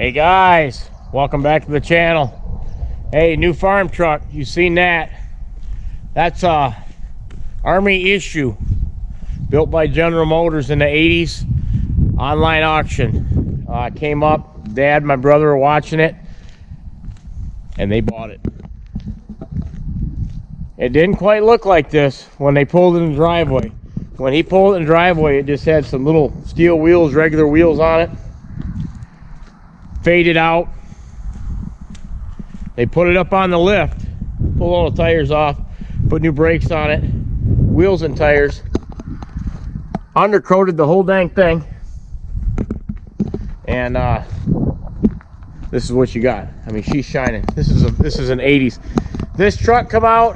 Hey guys, welcome back to the channel. Hey, new farm truck, you seen that? That's a Army issue built by General Motors in the 80s. Online auction. Came up, Dad, my brother were watching it, and they bought it. It didn't quite look like this when they pulled it in the driveway. When he pulled it in the driveway, it just had some little steel wheels, regular wheels on it. Faded out. They put it up on the lift, pull all the tires off, put new brakes on it, wheels and tires, undercoated the whole dang thing, and this is what you got. I mean, she's shining. This is an 80s. This truck come out,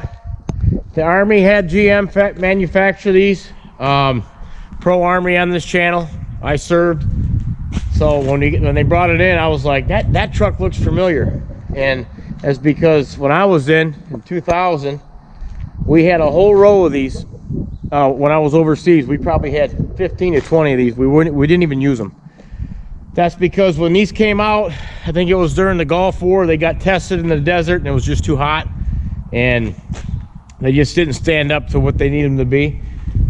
the Army had GM manufacture these. Pro Army on this channel, I served. So when they brought it in, I was like, that truck looks familiar. And that's because when I was in 2000, we had a whole row of these. When I was overseas, we probably had 15 to 20 of these. We didn't even use them. That's because when these came out, I think it was during the Gulf War, they got tested in the desert and it was just too hot. And they just didn't stand up to what they needed them to be.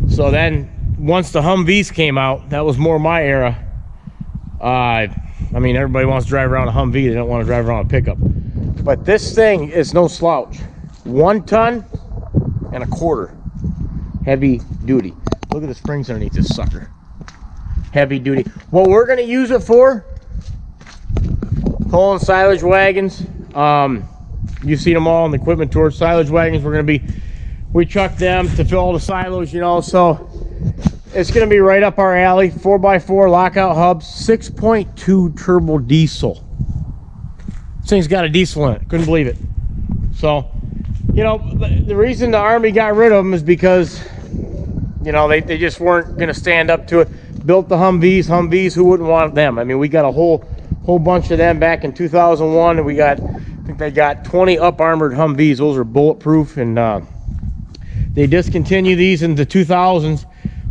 So then once the Humvees came out, that was more my era. I mean, everybody wants to drive around a Humvee. They don't want to drive around a pickup. But this thing is no slouch. 1 ton and a quarter. Heavy duty. Look at the springs underneath this sucker. Heavy duty. What we're going to use it for, pulling silage wagons. You've seen them all in the equipment tour. Silage wagons, we truck them to fill all the silos, you know, so it's going to be right up our alley. 4x4 lockout hubs, 6.2 turbo diesel. This thing's got a diesel in it. Couldn't believe it. So, you know, the reason the Army got rid of them is because, you know, they just weren't going to stand up to it. Built the Humvees, who wouldn't want them? I mean, we got a whole bunch of them back in 2001, and I think they got 20 up armored Humvees. Those are bulletproof, and they discontinued these in the 2000s.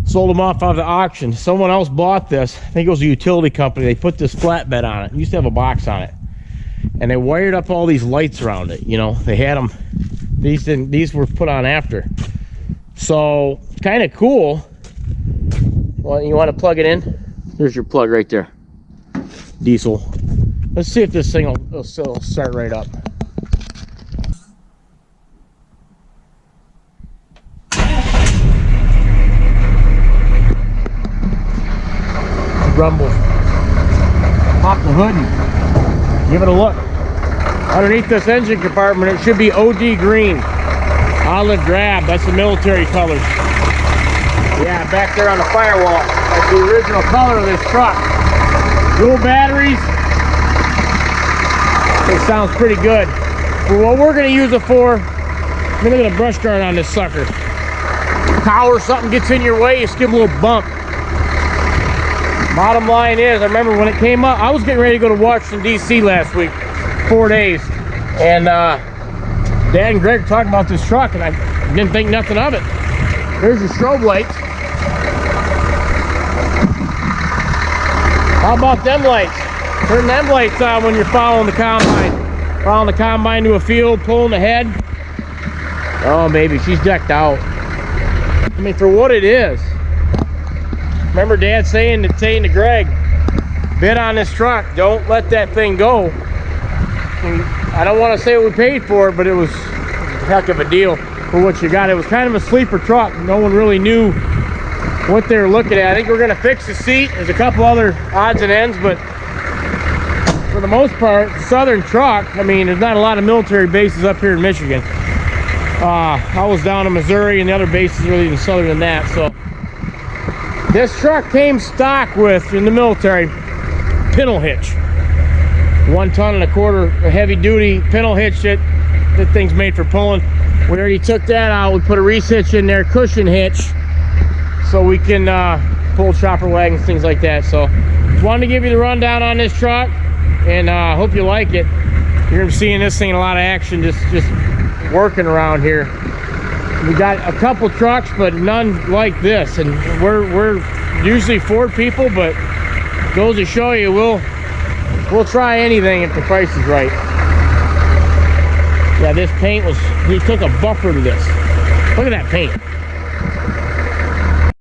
Sold them off out of the auction. Someone else bought this. I think it was a utility company. They put this flatbed on it. It used to have a box on it. And they wired up all these lights around it. You know, they had them. These were put on after. So, kind of cool. Well, you want to plug it in? There's your plug right there. Diesel. Let's see if this thing will still start right up. Rumble. Pop the hood and give it a look. Underneath this engine compartment, it should be OD green, olive drab. That's the military colors. Yeah, back there on the firewall, that's the original color of this truck. Dual batteries. It sounds pretty good. For what we're going to use it for, look at the brush guard on this sucker. Cow or something gets in your way, you just give a little bump. Bottom line is, I remember when it came up, I was getting ready to go to Washington, D.C. last week, 4 days. And Dad and Greg were talking about this truck, and I didn't think nothing of it. There's your strobe lights. How about them lights? Turn them lights on when you're following the combine. Following the combine to a field, pulling ahead. Oh, baby, she's decked out. I mean, for what it is. Remember Dad saying to Greg, bid on this truck, don't let that thing go. I don't want to say what we paid for it, but it was a heck of a deal for what you got. It was kind of a sleeper truck. No one really knew what they were looking at. I think we're going to fix the seat. There's a couple other odds and ends, but for the most part, Southern truck, I mean, there's not a lot of military bases up here in Michigan. I was down in Missouri, and the other bases are really even southern than that, so. This truck came stock with, in the military, pintle hitch. 1 ton and a quarter, a heavy duty pintle hitch. That thing's made for pulling. We already took that out. We put a reese hitch in there, cushion hitch, so we can pull chopper wagons, things like that. So, just wanted to give you the rundown on this truck, and hope you like it. You're gonna be seeing this thing in a lot of action, just working around here. We got a couple trucks, but none like this, and we're usually 4 people, but goes to show you, we'll We'll try anything if the price is right. Yeah, this paint was, he took a buffer to this. Look at that paint.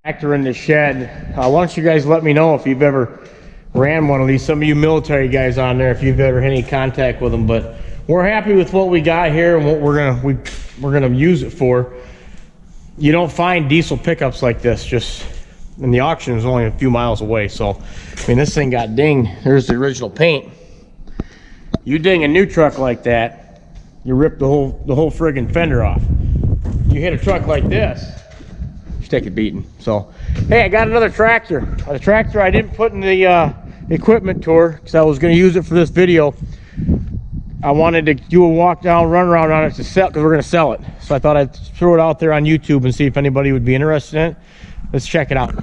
Tractor in the shed. Why don't you guys let me know if you've ever ran one of these. Some of you military guys on there, if you've ever had any contact with them. But we're happy with what we got here and what we're gonna use it for. You don't find diesel pickups like this. Just, and the auction is only a few miles away. So, I mean, this thing got dinged. There's the original paint. You ding a new truck like that, you rip the whole friggin' fender off. You hit a truck like this, you take a beating. So, hey, I got another tractor. A tractor I didn't put in the equipment tour because I was going to use it for this video. I wanted to do a walk down, run around on it to sell, because we're going to sell it. So I thought I'd throw it out there on YouTube and see if anybody would be interested in it. Let's check it out.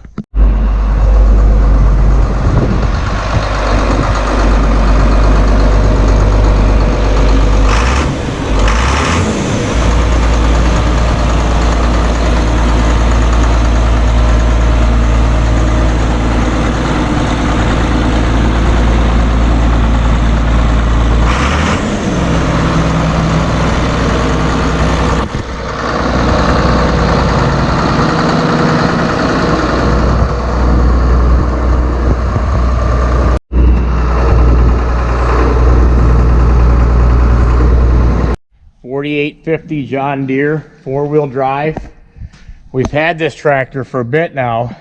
4850 John Deere 4-wheel drive. We've had this tractor for a bit now.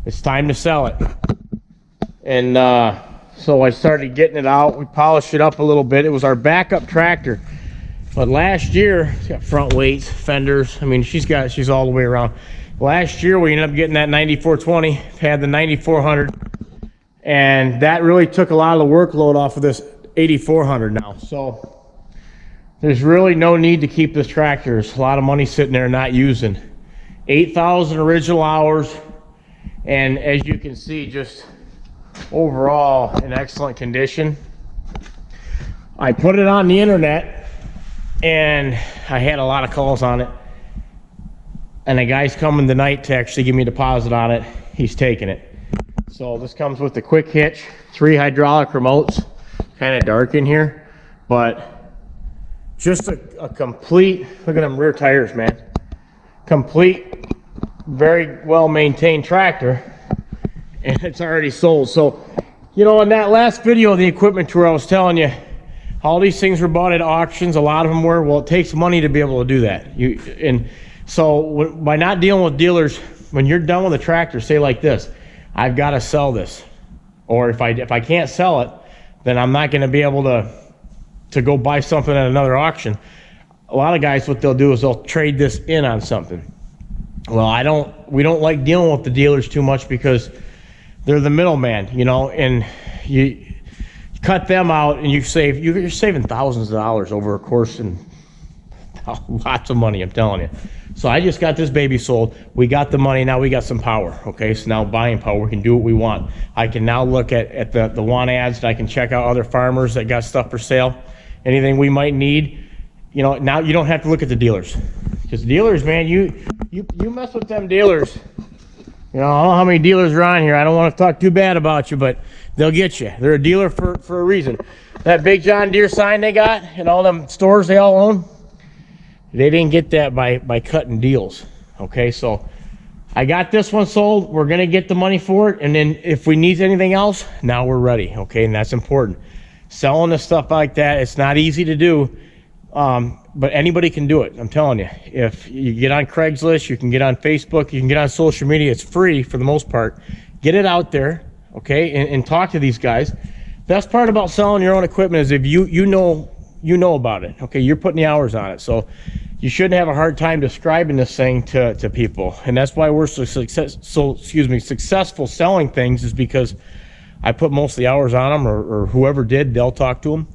It's time to sell it. And so I started getting it out. We polished it up a little bit. It was our backup tractor. But last year, it's got front weights, fenders. I mean, she's all the way around. Last year, we ended up getting that 9420, had the 9400. And that really took a lot of the workload off of this 8400 now. So there's really no need to keep this tractor. There's a lot of money sitting there not using. 8,000 original hours, and as you can see, just overall in excellent condition. I put it on the internet, and I had a lot of calls on it. And a guy's coming tonight to actually give me a deposit on it. He's taking it. So this comes with the quick hitch, 3 hydraulic remotes. Kind of dark in here, but just a complete, look at them rear tires, man. Complete, very well maintained tractor, and it's already sold. So, you know, in that last video of the equipment tour, I was telling you, all these things were bought at auctions. A lot of them were. Well, it takes money to be able to do that. And so by not dealing with dealers, when you're done with a tractor, say like this, I've got to sell this. Or if I can't sell it, then I'm not going to be able to go buy something at another auction. A lot of guys, what they'll do is they'll trade this in on something. Well, we don't like dealing with the dealers too much because they're the middleman, you know, and you cut them out and you're saving thousands of dollars over a course, and lots of money, I'm telling you. So I just got this baby sold. We got the money, now we got some power, okay? So now buying power, we can do what we want. I can now look at the want ads, and I can check out other farmers that got stuff for sale. Anything we might need, you know, now you don't have to look at the dealers. Because dealers, man, you mess with them dealers. You know, I don't know how many dealers are on here. I don't want to talk too bad about you, but they'll get you. They're a dealer for a reason. That big John Deere sign they got and all them stores they all own, they didn't get that by cutting deals. Okay, so I got this one sold. We're going to get the money for it. And then if we need anything else, now we're ready. Okay, and that's important. Selling the stuff like that, it's not easy to do, but anybody can do it. I'm telling you. If you get on Craigslist, you can get on Facebook, you can get on social media. It's free for the most part. Get it out there, okay, and talk to these guys. Best part about selling your own equipment is if you know about it. Okay, you're putting the hours on it, so you shouldn't have a hard time describing this thing to people. And that's why we're so successful selling things, is because I put most of the hours on them, or whoever did, they'll talk to them.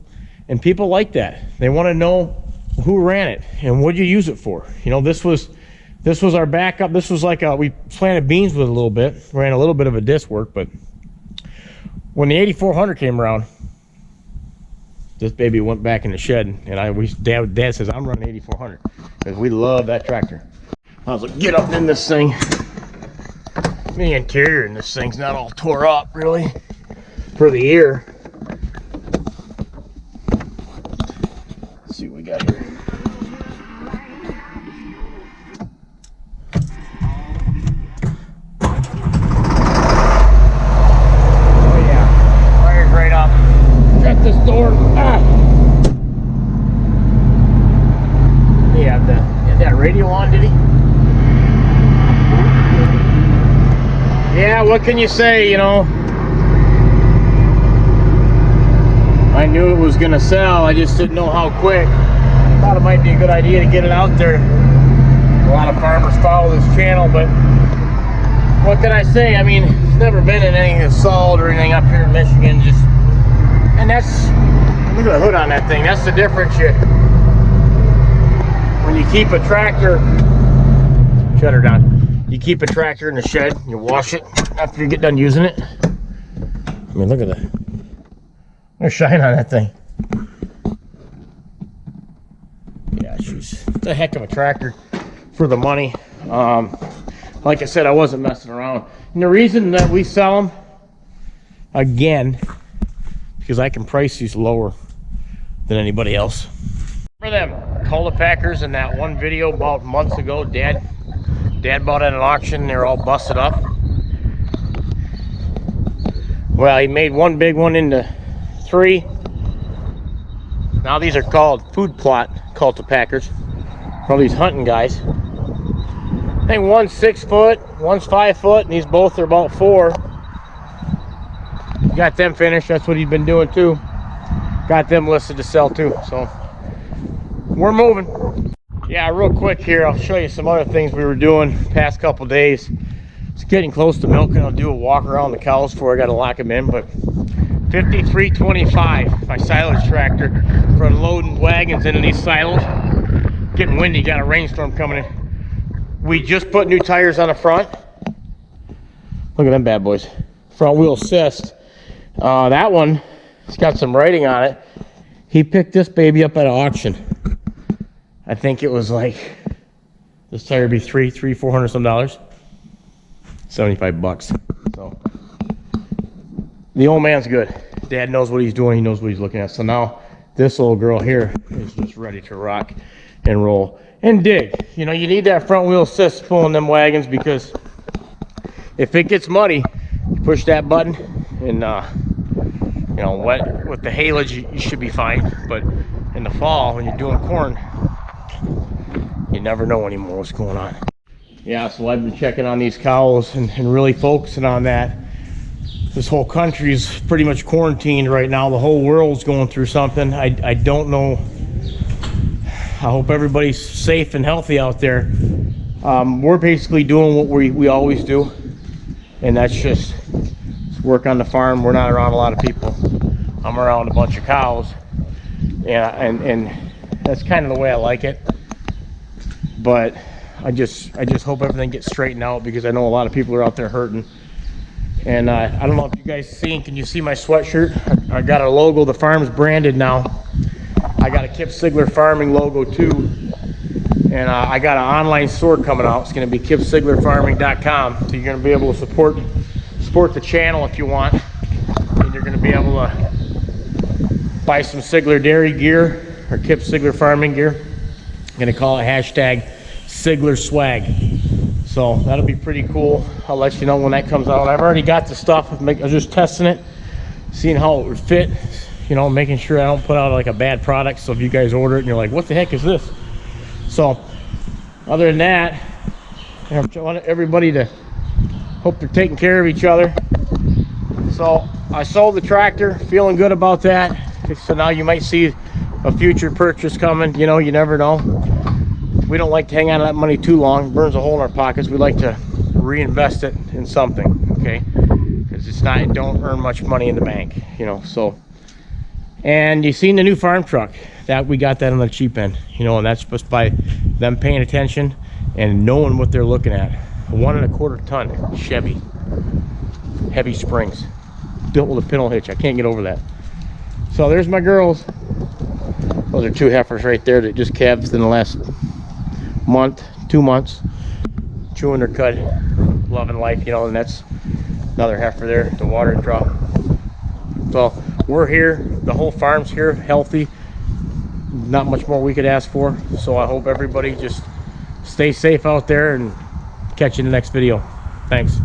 And people like that. They want to know who ran it and what you use it for. You know, this was our backup. This was like we planted beans with a little bit, ran a little bit of a disc work, but when the 8400 came around, this baby went back in the shed, and Dad says, I'm running 8400 because we love that tractor. I was like, get up in this thing. The interior in this thing's not all tore up, really. for the year. Let's see what we got here. Oh yeah, fire's right up. Shut this door. He had that radio on, did he? Yeah, what can you say, you know? I knew it was gonna sell, I just didn't know how quick. I thought it might be a good idea to get it out there. A lot of farmers follow this channel, but what can I say? I mean, it's never been in anything that's sold or anything up here in Michigan. And that's, look at the hood on that thing. That's the difference. When you keep a tractor, shut her down. You keep a tractor in the shed, you wash it after you get done using it. I mean, look at that. There's shine on that thing. Yeah, it's a heck of a tractor for the money. Like I said, I wasn't messing around. And the reason that we sell them, again, because I can price these lower than anybody else. Remember them Cultipackers in that one video about months ago? Dad bought at an auction. They're all busted up. Well, he made one big one into 3. Now these are called food plot Cultipackers. All these hunting guys. I think one's 6 foot, one's 5 foot, and these both are about 4. Got them finished. That's what he's been doing too. Got them listed to sell too. So we're moving. Yeah, real quick here, I'll show you some other things we were doing past couple days. It's getting close to milking. I'll do a walk around the cows before I got to lock them in. But 5325, my silage tractor for loading wagons into these silos. Getting windy, got a rainstorm coming in. We just put new tires on the front. Look at them bad boys. Front wheel assist. That one, it's got some writing on it. He picked this baby up at an auction. I think it was like, this tire would be $400 some dollars. $75. So the old man's good. Dad knows what he's doing. He knows what he's looking at. So now this little girl here is just ready to rock and roll and dig. You know, you need that front wheel assist pulling them wagons, because if it gets muddy, you push that button and you know, wet with the haylage, you should be fine. But in the fall, when you're doing corn, you never know anymore what's going on. Yeah, so I've been checking on these cows and really focusing on that. This whole country is pretty much quarantined right now. The whole world's going through something. I don't know. I hope everybody's safe and healthy out there. We're basically doing what we always do, and that's just work on the farm. We're not around a lot of people. I'm around a bunch of cows, and that's kind of the way I like it. But I just hope everything gets straightened out, because I know a lot of people are out there hurting. And I don't know if you guys seen, can you see my sweatshirt? I got a logo, the farm's branded now. I got a Kip Sigler Farming logo too. And I got an online store coming out. It's gonna be kipsiglerfarming.com. So you're gonna be able to support the channel if you want. And you're gonna be able to buy some Sigler Dairy gear or Kip Sigler Farming gear. I'm gonna call it hashtag Sigler Swag. So that'll be pretty cool. I'll let you know when that comes out. I've already got the stuff. I was just testing it, seeing how it would fit, you know, making sure I don't put out like a bad product. So if you guys order it and you're like, what the heck is this? So other than that, I want everybody to hope they're taking care of each other. So I sold the tractor, feeling good about that. So now you might see a future purchase coming. You know, you never know. We don't like to hang on to that money too long. It burns a hole in our pockets. We like to reinvest it in something, okay? Because it don't earn much money in the bank, you know. So, and you seen the new farm truck that we got that on the cheap end, you know, and that's just by them paying attention and knowing what they're looking at. A 1 1/4 ton Chevy, heavy springs, built with a pintle hitch. I can't get over that. So there's my girls. Those are 2 heifers right there that just calved in the last month, 2 months, chewing their cud, loving life, you know. And that's another heifer there, the watering trough. So we're here, the whole farm's here, healthy. Not much more we could ask for. So I hope everybody just stay safe out there, and catch you in the next video. Thanks.